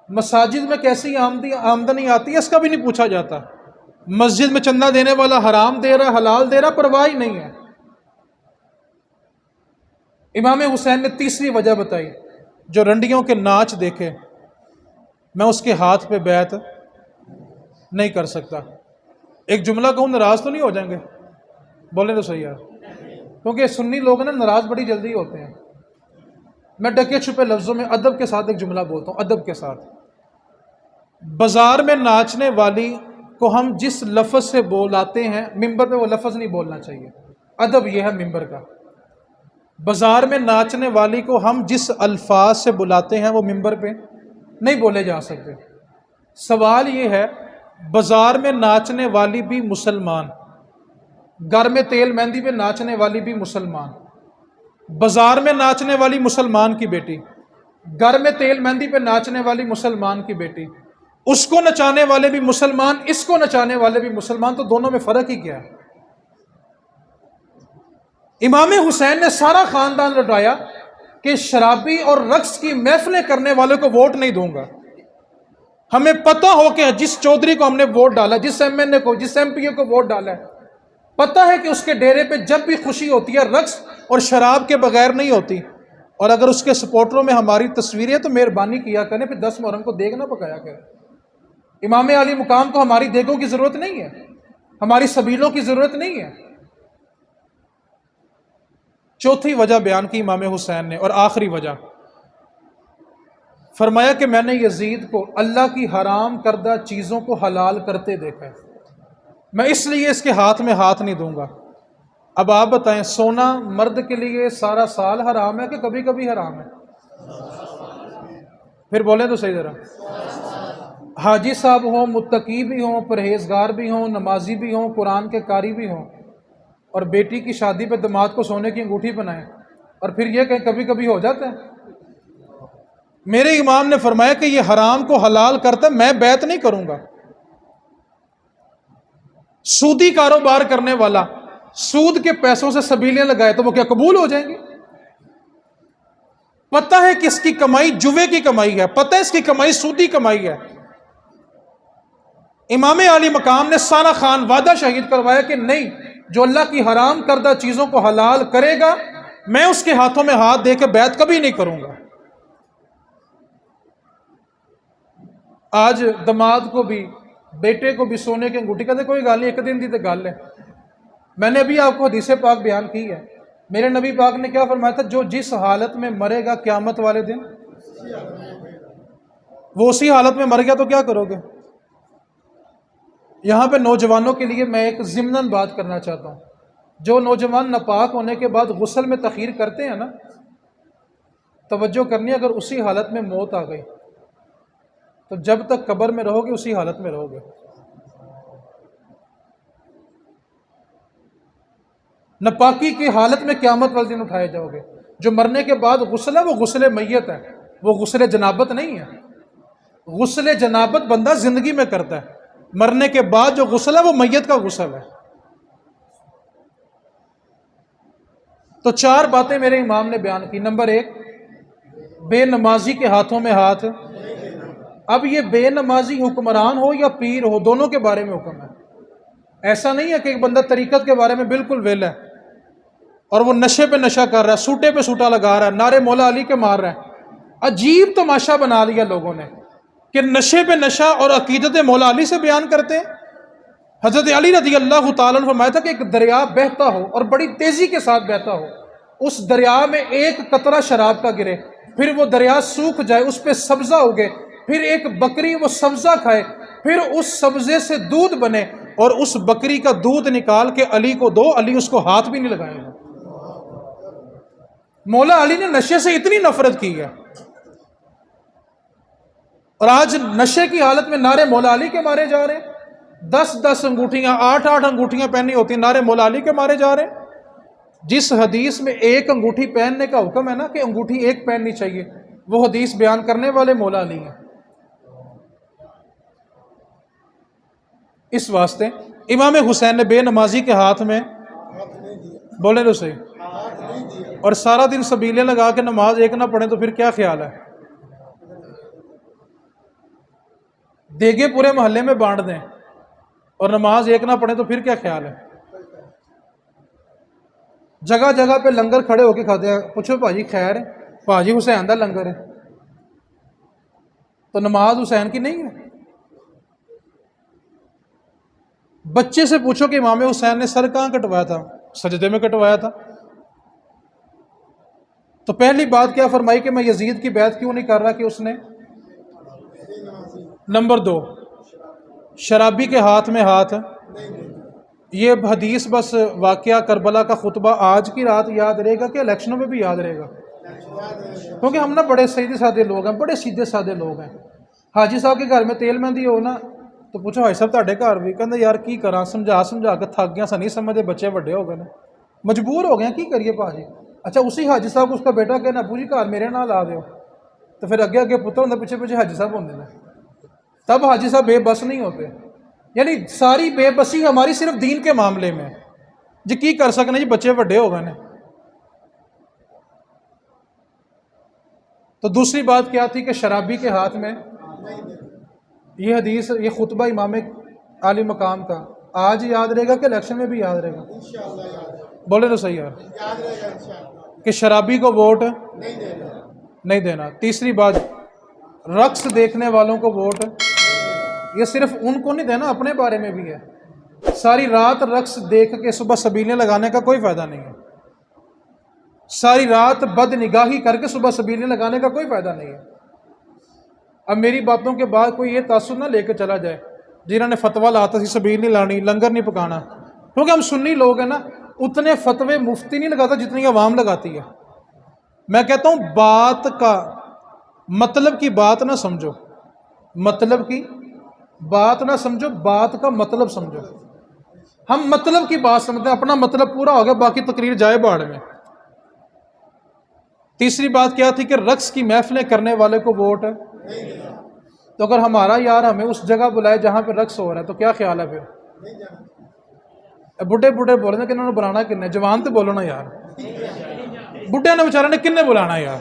مساجد میں کیسی آمدنی آتی ہے اس کا بھی نہیں پوچھا جاتا، مسجد میں چندہ دینے والا حرام دے رہا حلال دے رہا پرواہ ہی نہیں ہے۔ امام حسین نے تیسری وجہ بتائی، جو رنڈیوں کے ناچ دیکھے میں اس کے ہاتھ پہ بیعت نہیں کر سکتا۔ ایک جملہ کہوں ناراض تو نہیں ہو جائیں گے؟ بولیں تو صحیح ہے، کیونکہ سنی لوگ نا ناراض بڑی جلدی ہوتے ہیں۔ میں ڈکے چھپے لفظوں میں ادب کے ساتھ ایک جملہ بولتا ہوں، ادب کے ساتھ۔ بازار میں ناچنے والی کو ہم جس لفظ سے بلاتے ہیں ممبر پہ وہ لفظ نہیں بولنا چاہیے، ادب یہ ہے ممبر کا۔ بازار میں ناچنے والی کو ہم جس الفاظ سے بلاتے ہیں وہ ممبر پہ نہیں بولے جا سکتے۔ سوال یہ ہے، بازار میں ناچنے والی بھی مسلمان، گھر میں تیل مہندی پہ ناچنے والی بھی مسلمان، بازار میں ناچنے والی مسلمان کی بیٹی، گھر میں تیل مہندی پہ ناچنے والی مسلمان کی بیٹی، اس کو نچانے والے بھی مسلمان، اس کو نچانے والے بھی مسلمان، تو دونوں میں فرق ہی کیا ہے؟ امام حسین نے سارا خاندان لٹایا کہ شرابی اور رقص کی محفلیں کرنے والے کو ووٹ نہیں دوں گا۔ ہمیں پتہ ہو کہ جس چودھری کو ہم نے ووٹ ڈالا، جس ایم این اے کو، جس ایم پی اے کو ووٹ ڈالا ہے، پتہ ہے کہ اس کے ڈیرے پہ جب بھی خوشی ہوتی ہے رقص اور شراب کے بغیر نہیں ہوتی، اور اگر اس کے سپورٹروں میں ہماری تصویریں تو مہربانی کیا کریں، پھر 10 محرم کو دیگ نہ پکایا کریں۔ امام علی مقام کو ہماری دیگوں کی ضرورت نہیں ہے، ہماری سبیلوں کی ضرورت نہیں ہے۔ چوتھی وجہ بیان کی امام حسین نے، اور آخری وجہ فرمایا کہ میں نے یزید کو اللہ کی حرام کردہ چیزوں کو حلال کرتے دیکھا ہے، میں اس لیے اس کے ہاتھ میں ہاتھ نہیں دوں گا۔ اب آپ بتائیں، سونا مرد کے لیے سارا سال حرام ہے کہ کبھی کبھی حرام ہے؟ پھر بولیں تو صحیح ذرا۔ حاجی صاحب ہوں، متقی بھی ہوں، پرہیزگار بھی ہوں، نمازی بھی ہوں، قرآن کے قاری بھی ہوں، اور بیٹی کی شادی پہ داماد کو سونے کی انگوٹھی پہنائیں، اور پھر یہ کہیں کبھی کبھی ہو جاتا ہے۔ میرے امام نے فرمایا کہ یہ حرام کو حلال کرتا ہے، میں بیعت نہیں کروں گا۔ سودی کاروبار کرنے والا سود کے پیسوں سے سبیلیں لگائے تو وہ کیا قبول ہو جائیں گے؟ پتہ ہے کہ اس کی کمائی جوے کی کمائی ہے، پتہ ہے اس کی کمائی سودی کمائی ہے۔ امام علی مقام نے سارا خان وعدہ شہید کروایا کہ نہیں، جو اللہ کی حرام کردہ چیزوں کو حلال کرے گا میں اس کے ہاتھوں میں ہاتھ دے کے بیعت کبھی نہیں کروں گا۔ آج داماد کو بھی بیٹے کو بھی سونے کی انگوٹھی کہتے کوئی گل نہیں، ایک دن دی تو گل ہے۔ میں نے ابھی آپ کو حدیث پاک بیان کی ہے، میرے نبی پاک نے کیا فرمایا تھا؟ جو جس حالت میں مرے گا قیامت والے دن وہ اسی حالت میں مر گیا تو کیا کرو گے؟ یہاں پہ نوجوانوں کے لیے میں ایک ضمناً بات کرنا چاہتا ہوں، جو نوجوان ناپاک ہونے کے بعد غسل میں تاخیر کرتے ہیں نا، توجہ کرنی، اگر اسی حالت میں موت آ گئی تو جب تک قبر میں رہو گے اسی حالت میں رہو گے۔ ناپاکی کی حالت میں قیامت والے دن اٹھائے جاؤ گے۔ جو مرنے کے بعد غسل ہے وہ غسل میت ہے، وہ غسل جنابت نہیں ہے۔ غسل جنابت بندہ زندگی میں کرتا ہے، مرنے کے بعد جو غسل ہے وہ میت کا غسل ہے۔ تو 4 باتیں میرے امام نے بیان کی۔ نمبر 1، بے نمازی کے ہاتھوں میں ہاتھ۔ اب یہ بے نمازی حکمران ہو یا پیر ہو، دونوں کے بارے میں حکم ہے۔ ایسا نہیں ہے کہ ایک بندہ طریقت کے بارے میں بالکل ویل ہے اور وہ نشے پہ نشہ کر رہا ہے، سوٹے پہ سوٹا لگا رہا ہے، نعرے مولا علی کے مار رہا ہے۔ عجیب تماشا بنا لیا لوگوں نے کہ نشے پہ نشہ اور عقیدت مولا علی سے بیان کرتے ہیں۔ حضرت علی رضی اللہ تعالیٰ عنہ فرمایا تھا کہ ایک دریا بہتا ہو اور بڑی تیزی کے ساتھ بہتا ہو، اس دریا میں ایک قطرہ شراب کا گرے، پھر وہ دریا سوکھ جائے، اس پہ سبزہ اگے، پھر ایک بکری وہ سبزہ کھائے، پھر اس سبزے سے دودھ بنے اور اس بکری کا دودھ نکال کے علی کو دو، علی اس کو ہاتھ بھی نہیں لگائے گا۔ مولا علی نے نشے سے اتنی نفرت کی ہے، اور آج نشے کی حالت میں نعرے مولا علی کے مارے جا رہے ہیں۔ 10 انگوٹھیاں، 8 انگوٹھیاں پہنی ہوتی ہیں، نعرے مولا علی کے مارے جا رہے ہیں۔ جس حدیث میں 1 انگوٹھی پہننے کا حکم ہے نا کہ انگوٹھی 1 پہننی چاہیے، وہ حدیث بیان کرنے والے مولا علی ہیں۔ اس واسطے امام حسین نے بے نمازی کے ہاتھ میں بولے تو صحیح، اور سارا دن سبیلے لگا کے نماز ایک نہ پڑھیں تو پھر کیا خیال ہے؟ دیگے پورے محلے میں بانٹ دیں اور نماز ایک نہ پڑھیں تو پھر کیا خیال ہے؟ جگہ جگہ پہ لنگر کھڑے ہو کے کھاتے ہیں، پوچھو بھاجی خیر ہے؟ بھاجی حسین دا لنگر ہے، تو نماز حسین کی نہیں ہے؟ بچے سے پوچھو کہ امام حسین نے سر کہاں کٹوایا تھا؟ سجدے میں کٹوایا تھا۔ تو پہلی بات کیا فرمائی کہ میں یزید کی بیعت کیوں نہیں کر رہا کہ اس نے؟ نمبر 2، شرابی کے ہاتھ میں ہاتھ۔ یہ حدیث بس واقعہ کربلا کا خطبہ آج کی رات یاد رہے گا کہ الیکشنوں میں بھی یاد رہے گا؟ کیونکہ ہم نا بڑے سیدھے سادے لوگ ہیں، بڑے سیدھے سادے لوگ ہیں۔ حاجی صاحب کے گھر میں تیل مہندی ہو نا تو پوچھو حاجی صاحب تہاڈے گھر بھی؟ کہندے یار کی کراں، سمجھا کے تھک گیا، نہیں سمجھے، بچے بڑے ہو گئے نا، مجبور ہو گئے ہیں، کی کریے بھاجی؟ اچھا اسی حاجی صاحب کو اس کا بیٹا کہنا ابو جی گھر میرے نال آ دیو، تو پھر اگے پتر ہوتا، پیچھے پیچھے حاجی صاحب ہوندے نے، تب حاجی صاحب بے بس نہیں ہوتے۔ یعنی ساری بے بسی ہماری صرف دین کے معاملے میں جی، کی کر سکنے جی، بچے بڑے ہو گئے نے۔ تو دوسری بات کیا تھی کہ شرابی کے ہاتھ میں، یہ حدیث، یہ خطبہ امام عالی مقام کا آج یاد رہے گا کہ الیکشن میں بھی یاد رہے گا؟ بولے تو صحیح یار، کہ شرابی کو ووٹ نہیں دینا۔ تیسری بات، رقص دیکھنے والوں کو ووٹ، یہ صرف ان کو نہیں دینا، اپنے بارے میں بھی ہے۔ ساری رات رقص دیکھ کے صبح سبیلیں لگانے کا کوئی فائدہ نہیں ہے، ساری رات بد نگاہی کر کے صبح سبیلیں لگانے کا کوئی فائدہ نہیں ہے۔ اب میری باتوں کے بعد کوئی یہ تاثر نہ لے کے چلا جائے جنہوں نے فتویٰ لاتا سی سبیل نہیں لانی، لنگر نہیں پکانا، کیونکہ ہم سنی لوگ ہیں نا، اتنے فتوے مفتی نہیں لگاتا جتنی عوام لگاتی ہے۔ میں کہتا ہوں بات کا مطلب کی بات نہ سمجھو، مطلب کی بات نہ سمجھو، بات کا مطلب سمجھو۔ ہم مطلب کی بات سمجھتے ہیں، اپنا مطلب پورا ہو گیا، باقی تقریر جائے باڑ میں۔ تیسری بات کیا تھی کہ رقص کی محفلیں کرنے والے کو ووٹ ہے۔ تو اگر ہمارا یار ہمیں اس جگہ بلائے جہاں پہ رقص ہو رہا ہے تو کیا خیال ہے پھر؟ بڈھے بول رہے ہیں کہ انہوں نے بلانا کن ہے؟ جوان تو بولو نا یار، بڈھے نے بیچارے نے کن نے بلانا یار؟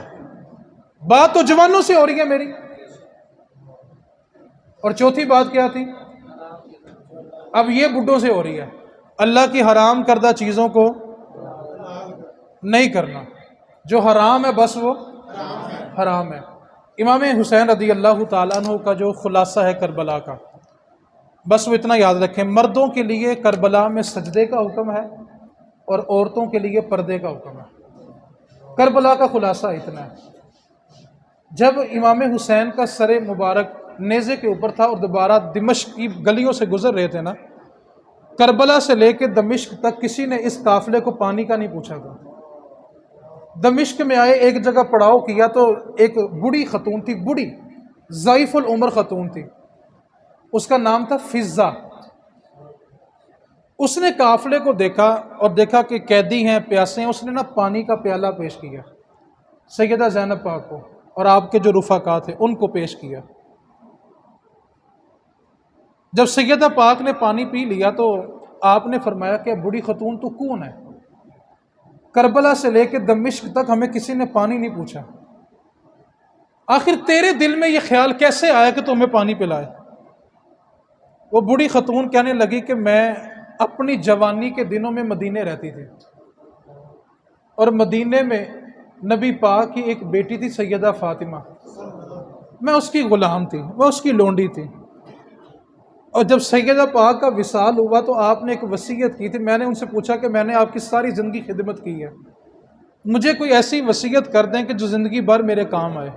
بات تو جوانوں سے ہو رہی ہے میری۔ اور چوتھی بات کیا تھی؟ اب یہ بڈھوں سے ہو رہی ہے، اللہ کی حرام کردہ چیزوں کو نہیں کرنا، جو حرام ہے بس وہ حرام ہے۔ امام حسین رضی اللہ تعالیٰ عنہ کا جو خلاصہ ہے کربلا کا، بس وہ اتنا یاد رکھیں، مردوں کے لیے کربلا میں سجدے کا حکم ہے اور عورتوں کے لیے پردے کا حکم ہے۔ کربلا کا خلاصہ اتنا ہے، جب امام حسین کا سر مبارک نیزے کے اوپر تھا اور دوبارہ دمشق کی گلیوں سے گزر رہے تھے نا، کربلا سے لے کے دمشق تک کسی نے اس قافلے کو پانی کا نہیں پوچھا تھا۔ دمشق میں آئے، ایک جگہ پڑاؤ کیا تو ایک بوڑھی خاتون تھی، بوڑھی ضعیف العمر خاتون تھی، اس کا نام تھا فضہ۔ اس نے قافلے کو دیکھا اور دیکھا کہ قیدی ہیں، پیاسے ہیں، اس نے نا پانی کا پیالہ پیش کیا سیدہ زینب پاک کو، اور آپ کے جو رفقا تھے ان کو پیش کیا۔ جب سیدہ پاک نے پانی پی لیا تو آپ نے فرمایا کہ بوڑھی خاتون تو کون ہے؟ کربلا سے لے کے دمشق تک ہمیں کسی نے پانی نہیں پوچھا، آخر تیرے دل میں یہ خیال کیسے آیا کہ تو ہمیں پانی پلائے؟ وہ بوڑھی خاتون کہنے لگی کہ میں اپنی جوانی کے دنوں میں مدینے رہتی تھی، اور مدینے میں نبی پاک کی ایک بیٹی تھی سیدہ فاطمہ، میں اس کی غلام تھی، میں اس کی لونڈی تھی، اور جب سیدہ پاک کا وصال ہوا تو آپ نے ایک وصیت کی تھی، میں نے ان سے پوچھا کہ میں نے آپ کی ساری زندگی خدمت کی ہے، مجھے کوئی ایسی وصیت کر دیں کہ جو زندگی بھر میرے کام آئے۔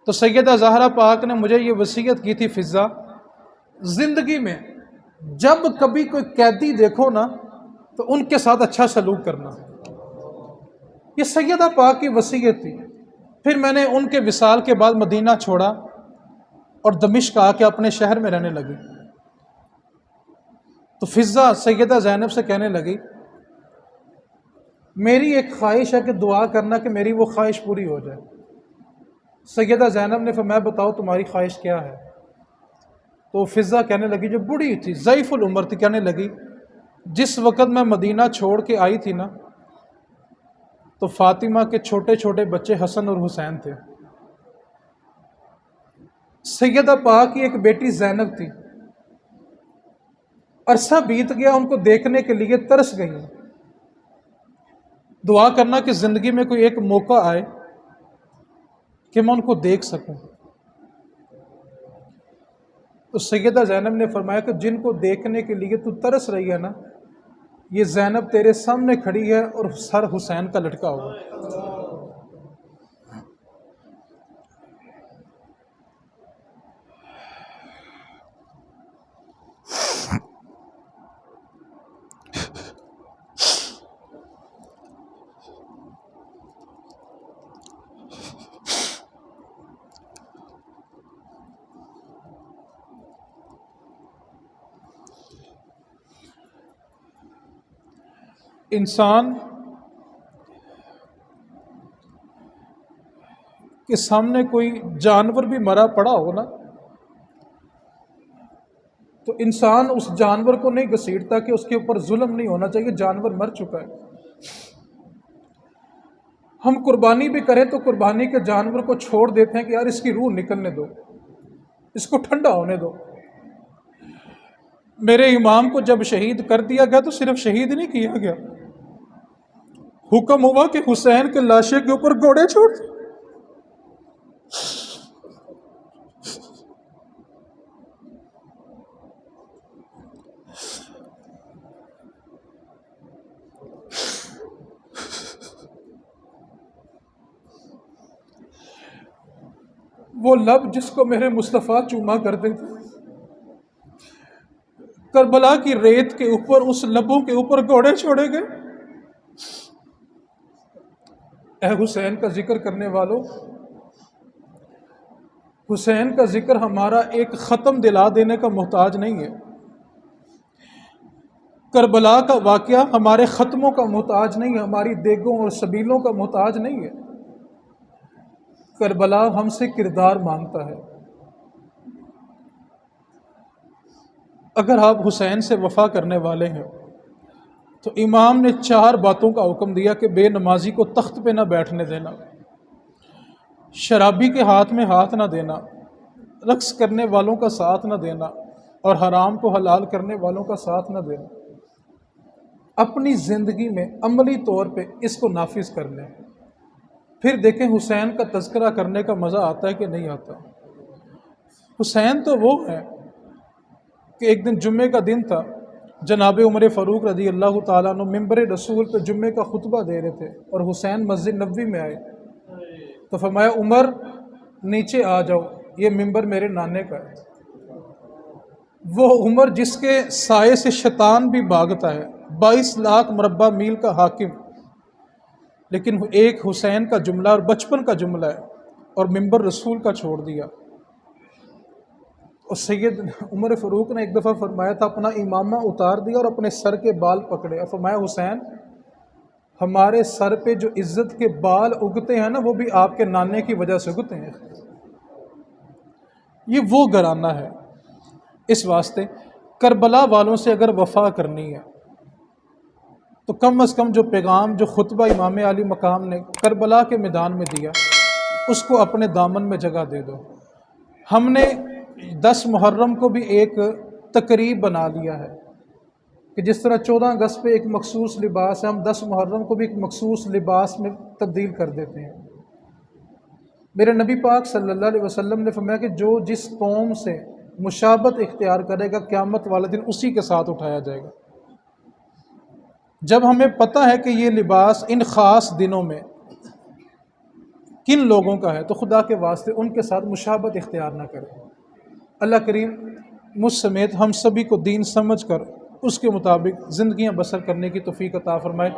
تو سیدہ زہرا پاک نے مجھے یہ وصیت کی تھی، فضا زندگی میں جب کبھی کوئی قیدی دیکھو نا تو ان کے ساتھ اچھا سلوک کرنا، یہ سیدہ پاک کی وصیت تھی۔ پھر میں نے ان کے وصال کے بعد مدینہ چھوڑا اور دمشق آ کے اپنے شہر میں رہنے لگی۔ تو فضا سیدہ زینب سے کہنے لگی میری ایک خواہش ہے کہ دعا کرنا کہ میری وہ خواہش پوری ہو جائے۔ سیدہ زینب نے فرمایا بتاؤ تمہاری خواہش کیا ہے؟ تو فضا کہنے لگی، جو بوڑھی تھی، ضعیف العمر تھی، کہنے لگی جس وقت میں مدینہ چھوڑ کے آئی تھی نا تو فاطمہ کے چھوٹے چھوٹے بچے حسن اور حسین تھے، سیدہ پاک کی ایک بیٹی زینب تھی، عرصہ بیت گیا، ان کو دیکھنے کے لیے ترس گئی ہوں، دعا کرنا کہ زندگی میں کوئی ایک موقع آئے کہ میں ان کو دیکھ سکوں۔ تو سیدہ زینب نے فرمایا کہ جن کو دیکھنے کے لیے تو ترس رہی ہے نا، یہ زینب تیرے سامنے کھڑی ہے اور سر حسین کا لٹکا ہوا۔ انسان کے سامنے کوئی جانور بھی مرا پڑا ہو نا تو انسان اس جانور کو نہیں گھسیٹتا کہ اس کے اوپر ظلم نہیں ہونا چاہیے، جانور مر چکا ہے۔ ہم قربانی بھی کریں تو قربانی کے جانور کو چھوڑ دیتے ہیں کہ یار اس کی روح نکلنے دو، اس کو ٹھنڈا ہونے دو۔ میرے امام کو جب شہید کر دیا گیا تو صرف شہید نہیں کیا گیا، حکم ہوا کہ حسین کے لاشے کے اوپر گھوڑے چھوڑ دیں۔ وہ لب جس کو میرے مصطفیٰ چوما کرتے تھے، کربلا کی ریت کے اوپر اس لبوں کے اوپر گھوڑے چھوڑے گئے۔ اے حسین کا ذکر کرنے والوں، حسین کا ذکر ہمارا ایک ختم دلا دینے کا محتاج نہیں ہے، کربلا کا واقعہ ہمارے ختموں کا محتاج نہیں ہے، ہماری دیگوں اور سبیلوں کا محتاج نہیں ہے۔ کربلا ہم سے کردار مانگتا ہے۔ اگر آپ حسین سے وفا کرنے والے ہیں تو امام نے 4 باتوں کا حکم دیا کہ بے نمازی کو تخت پہ نہ بیٹھنے دینا، شرابی کے ہاتھ میں ہاتھ نہ دینا، رقص کرنے والوں کا ساتھ نہ دینا، اور حرام کو حلال کرنے والوں کا ساتھ نہ دینا۔ اپنی زندگی میں عملی طور پہ اس کو نافذ کر لیں، پھر دیکھیں حسین کا تذکرہ کرنے کا مزہ آتا ہے کہ نہیں آتا۔ حسین تو وہ ہے کہ ایک دن جمعے کا دن تھا، جناب عمر فاروق رضی اللہ تعالیٰ عنہ ممبر رسول پہ جمعے کا خطبہ دے رہے تھے اور حسین مسجد نبوی میں آئے تو فرمایا عمر نیچے آ جاؤ، یہ ممبر میرے نانے کا ہے۔ وہ عمر جس کے سائے سے شیطان بھی بھاگتا ہے، 22 لاکھ مربع میل کا حاکم، لیکن ایک حسین کا جملہ اور بچپن کا جملہ ہے اور ممبر رسول کا چھوڑ دیا۔ اور سید عمر فاروق نے ایک دفعہ فرمایا تھا اپنا امامہ اتار دیا اور اپنے سر کے بال پکڑے اور فرمایا حسین ہمارے سر پہ جو عزت کے بال اگتے ہیں نا وہ بھی آپ کے نانے کی وجہ سے اگتے ہیں. یہ وہ گھرانہ ہے. اس واسطے کربلا والوں سے اگر وفا کرنی ہے تو کم از کم جو پیغام جو خطبہ امام علی مقام نے کربلا کے میدان میں دیا اس کو اپنے دامن میں جگہ دے دو. ہم نے 10 محرم کو بھی ایک تقریب بنا لیا ہے کہ جس طرح 14 اگست پہ ایک مخصوص لباس ہے، ہم 10 محرم کو بھی ایک مخصوص لباس میں تبدیل کر دیتے ہیں. میرے نبی پاک صلی اللہ علیہ وسلم نے فرمایا کہ جو جس قوم سے مشابہت اختیار کرے گا قیامت والے دن اسی کے ساتھ اٹھایا جائے گا. جب ہمیں پتہ ہے کہ یہ لباس ان خاص دنوں میں کن لوگوں کا ہے تو خدا کے واسطے ان کے ساتھ مشابہت اختیار نہ کریں. اللہ کریم مجھ سمیت ہم سبھی کو دین سمجھ کر اس کے مطابق زندگیاں بسر کرنے کی توفیق عطا فرمائے.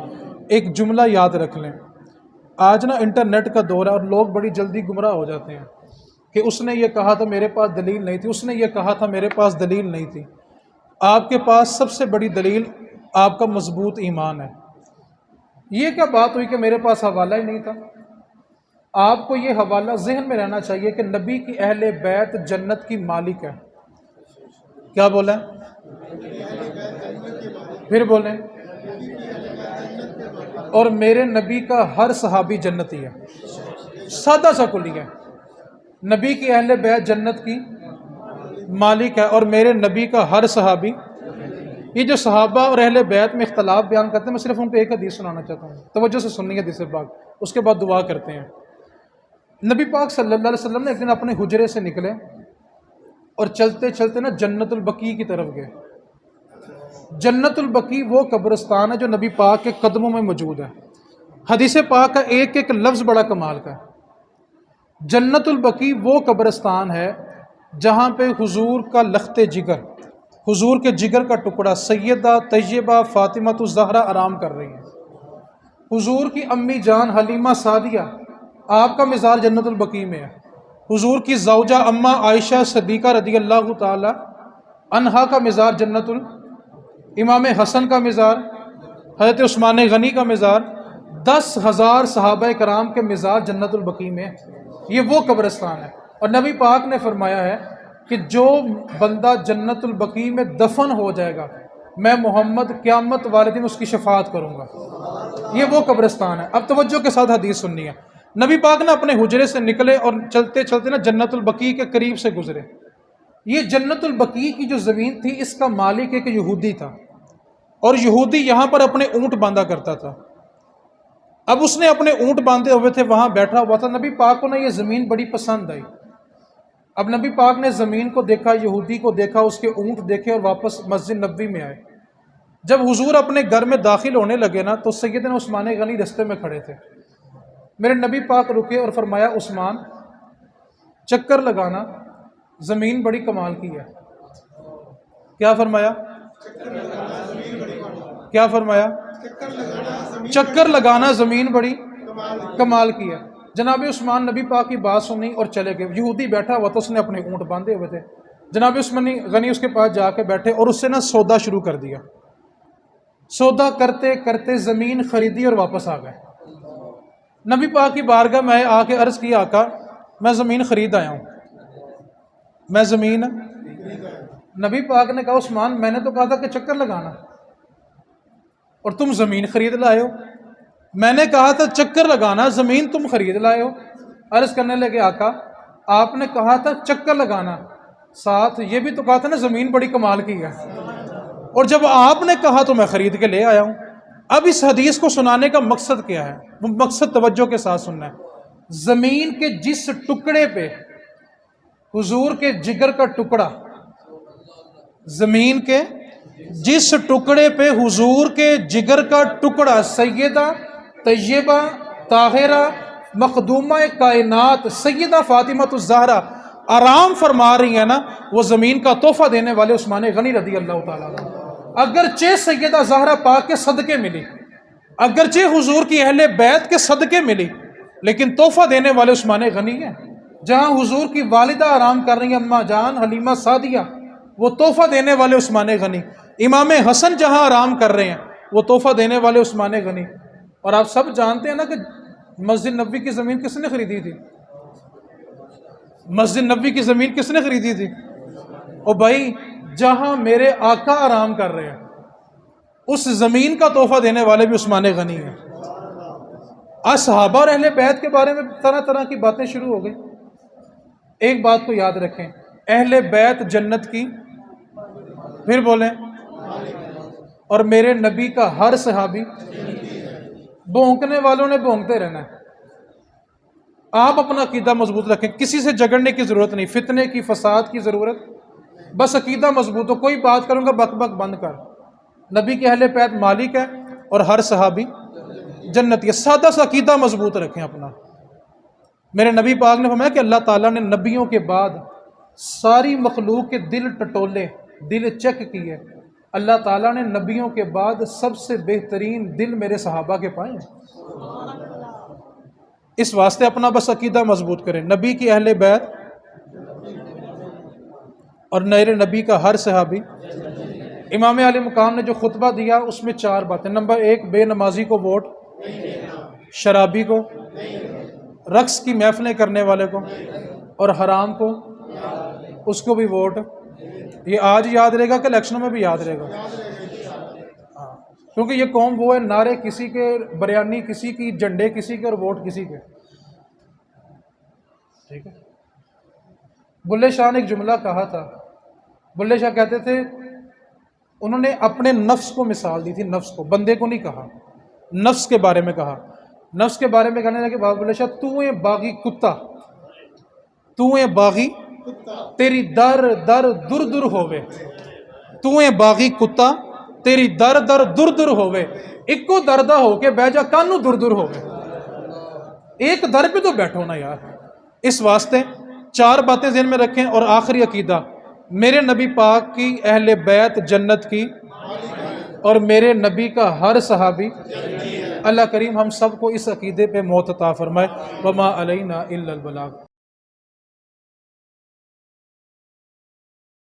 ایک جملہ یاد رکھ لیں، آج نا انٹرنیٹ کا دور ہے اور لوگ بڑی جلدی گمراہ ہو جاتے ہیں کہ اس نے یہ کہا تھا میرے پاس دلیل نہیں تھی، اس نے یہ کہا تھا میرے پاس دلیل نہیں تھی. آپ کے پاس سب سے بڑی دلیل آپ کا مضبوط ایمان ہے. یہ کیا بات ہوئی کہ میرے پاس حوالہ ہی نہیں تھا؟ آپ کو یہ حوالہ ذہن میں رہنا چاہیے کہ نبی کی اہل بیت جنت کی مالک ہے. کیا بولیں؟ پھر بولیں. اور میرے نبی کا ہر صحابی جنتی ہے. سادہ سا کلی ہے، نبی کی اہل بیت جنت کی مالک ہے اور میرے نبی کا ہر صحابی. یہ جو صحابہ اور اہل بیت میں اختلاف بیان کرتے ہیں، میں صرف ان کو ایک حدیث سنانا چاہتا ہوں، توجہ سے سننی ہے حدیث پاک، اس کے بعد دعا کرتے ہیں. نبی پاک صلی اللہ علیہ وسلم نے ایک دن اپنے حجرے سے نکلے اور چلتے چلتے نا جنت البقیع کی طرف گئے. جنت البقیع وہ قبرستان ہے جو نبی پاک کے قدموں میں موجود ہے. حدیث پاک کا ایک ایک لفظ بڑا کمال کا ہے. جنت البقیع وہ قبرستان ہے جہاں پہ حضور کا لخت جگر، حضور کے جگر کا ٹکڑا سیدہ طیبہ فاطمہ الزہرا آرام کر رہی ہیں. حضور کی امی جان حلیمہ سعدیہ، آپ کا مزار جنت البقیع میں ہے. حضور کی زوجہ اماں عائشہ صدیقہ رضی اللہ تعالی عنہا کا مزار جنت امام حسن کا مزار، حضرت عثمان غنی کا مزار، 10,000 صحابہ کرام کے مزار جنت البقیع میں. یہ وہ قبرستان ہے. اور نبی پاک نے فرمایا ہے کہ جو بندہ جنت البقیع میں دفن ہو جائے گا میں محمد قیامت والے دن اس کی شفاعت کروں گا. یہ وہ قبرستان ہے. اب توجہ کے ساتھ حدیث سننی ہے. نبی پاک نے اپنے حجرے سے نکلے اور چلتے چلتے نا جنت البقیع کے قریب سے گزرے. یہ جنت البقیع کی جو زمین تھی اس کا مالک ایک یہودی تھا اور یہودی یہاں پر اپنے اونٹ باندھا کرتا تھا. اب اس نے اپنے اونٹ باندھے ہوئے تھے، وہاں بیٹھا ہوا تھا. نبی پاک کو نا یہ زمین بڑی پسند آئی. اب نبی پاک نے زمین کو دیکھا، یہودی کو دیکھا، اس کے اونٹ دیکھے اور واپس مسجد نبوی میں آئے. جب حضور اپنے گھر میں داخل ہونے لگے نا تو سیدنا عثمان غنی رستے میں کھڑے تھے. میرے نبی پاک رکے اور فرمایا عثمان چکر لگانا، زمین بڑی کمال کی ہے. کیا فرمایا؟ کیا فرمایا؟ چکر لگانا زمین بڑی کمال کی ہے. جناب عثمان نبی پاک کی بات سنی اور چلے گئے. یہودی بیٹھا ہوا تھا، اس نے اپنے اونٹ باندھے ہوئے تھے. جناب عثمان غنی اس کے پاس جا کے بیٹھے اور اس سے نا سودا شروع کر دیا. سودا کرتے کرتے زمین خریدی اور واپس آ گئے. نبی پاک کی بارگاہ میں آ کے عرض کیا آقا میں زمین خرید آیا ہوں، میں زمین. نبی پاک نے کہا عثمان میں نے تو کہا تھا کہ چکر لگانا اور تم زمین خرید لائے ہو. میں نے کہا تھا چکر لگانا، زمین تم خرید لائے ہو. عرض کرنے لگے آقا آپ نے کہا تھا چکر لگانا، ساتھ یہ بھی تو کہا تھا نا زمین بڑی کمال کی ہے، اور جب آپ نے کہا تو میں خرید کے لے آیا ہوں. اب اس حدیث کو سنانے کا مقصد کیا ہے؟ وہ مقصد توجہ کے ساتھ سننا ہے. زمین کے جس ٹکڑے پہ حضور کے جگر کا ٹکڑا، زمین کے جس ٹکڑے پہ حضور کے جگر کا ٹکڑا سیدہ طیبہ طاہرہ مخدومہ کائنات سیدہ فاطمہ الزہرا آرام فرما رہی ہیں نا، وہ زمین کا تحفہ دینے والے عثمان غنی رضی اللہ تعالیٰ عنہ. اگرچہ سیدہ زہرا پاک کے صدقے ملی، اگرچہ حضور کی اہل بیت کے صدقے ملی، لیکن تحفہ دینے والے عثمان غنی ہیں. جہاں حضور کی والدہ آرام کر رہی ہیں اماں جان حلیمہ سعدیہ، وہ تحفہ دینے والے عثمان غنی۔ امام حسن جہاں آرام کر رہے ہیں وہ تحفہ دینے والے عثمان غنی۔ اور آپ سب جانتے ہیں نا کہ مسجد نبوی کی زمین کس نے خریدی تھی؟ مسجد نبوی کی زمین کس نے خریدی تھی؟ اور بھائی جہاں میرے آقا آرام کر رہے ہیں اس زمین کا تحفہ دینے والے بھی عثمان غنی ہیں۔ آج صحابہ اور اہل بیت کے بارے میں طرح طرح کی باتیں شروع ہو گئی۔ ایک بات کو یاد رکھیں، اہل بیت جنت کی، پھر بولیں، اور میرے نبی کا ہر صحابی، بھونکنے والوں نے بھونکتے رہنا ہے۔ آپ اپنا عقیدہ مضبوط رکھیں، کسی سے جھگڑنے کی ضرورت نہیں، فتنے کی، فساد کی ضرورت، بس عقیدہ مضبوط ہو۔ کوئی بات کروں گا بک بک بند کر۔ نبی کے اہل بیت مالک ہے اور ہر صحابی جنتی ہے۔ سادہ سا عقیدہ مضبوط رکھیں اپنا۔ میرے نبی پاک نے فرمایا کہ اللہ تعالیٰ نے نبیوں کے بعد ساری مخلوق کے دل ٹٹولے، دل چیک کیے، اللہ تعالیٰ نے نبیوں کے بعد سب سے بہترین دل میرے صحابہ کے پائے ہیں۔ اس واسطے اپنا بس عقیدہ مضبوط کریں، نبی کی اہل بیت اور میرے نبی کا ہر صحابی۔ امام علی مقام نے جو خطبہ دیا اس میں 4 باتیں۔ نمبر 1، بے نمازی کو ووٹ، شرابی کو، رقص کی محفلیں کرنے والے کو، اور حرام کو، اس کو بھی ووٹ۔ یہ آج یاد رہے گا کہ الیکشنوں میں بھی یاد رہے گا، کیونکہ یہ قوم وہ ہے، نعرے کسی کے، بریانی کسی کی، جھنڈے کسی کے اور ووٹ کسی کے۔ ٹھیک ہے۔ بلے شاہ نے ایک جملہ کہا تھا۔ بلے شاہ کہتے تھے، انہوں نے اپنے نفس کو مثال دی تھی، نفس کو، بندے کو نہیں کہا، نفس کے بارے میں کہا۔ نفس کے بارے میں کہنے لگے بابا بلے شاہ، تو اے باغی کتا، تو اے باغی، تیری در در در در ہووے، تو اے باغی کتا، تیری در در در در ہووے، اکو دردہ ہو کے بہ جا کانو در در ہووے۔ ایک در پہ تو بیٹھو نا یار۔ اس واسطے 4 باتیں ذہن میں رکھیں۔ اور آخری عقیدہ، میرے نبی پاک کی اہل بیت جنت کی اور میرے نبی کا ہر صحابی۔ اللہ کریم ہم سب کو اس عقیدے پہ موت عطا فرمائے۔ وما علینا الا البلاغ۔